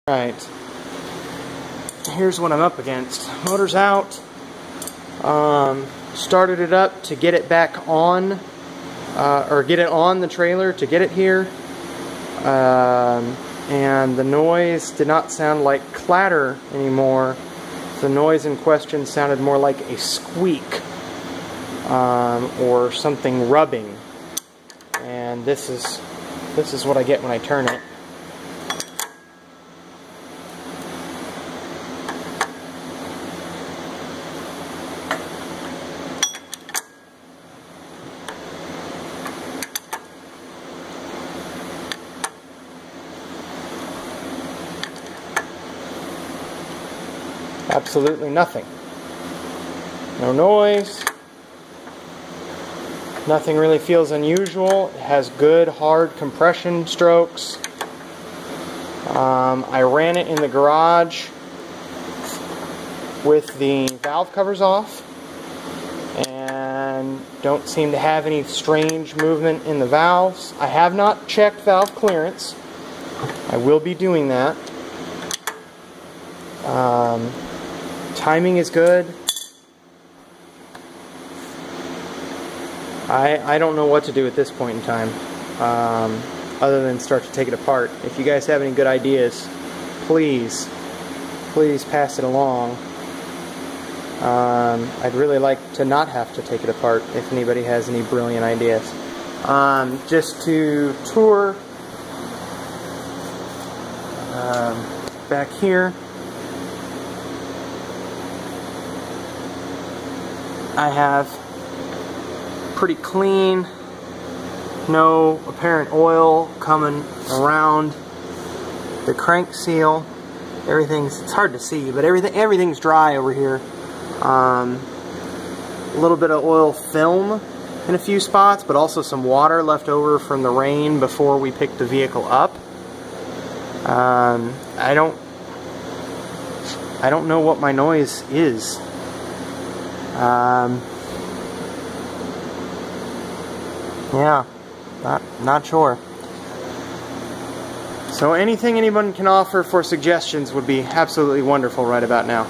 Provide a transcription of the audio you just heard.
Alright, here's what I'm up against. Motor's out. Started it up to get it back on, or get it on the trailer to get it here. And the noise did not sound like clatter anymore. The noise in question sounded more like a squeak, or something rubbing. And this is what I get when I turn it. Absolutely nothing. No noise. Nothing really feels unusual. It has good hard compression strokes. I ran it in the garage with the valve covers off and don't seem to have any strange movement in the valves. I have not checked valve clearance. I will be doing that. Timing is good. I don't know what to do at this point in time, other than start to take it apart. If you guys have any good ideas, please pass it along. I'd really like to not have to take it apart if anybody has any brilliant ideas. Just to tour back here, I have pretty clean, no apparent oil coming around the crank seal. It's hard to see, but everything's dry over here. A little bit of oil film in a few spots, but also some water left over from the rain before we picked the vehicle up. I don't know what my noise is. Yeah, not sure. So anything anyone can offer for suggestions would be absolutely wonderful right about now.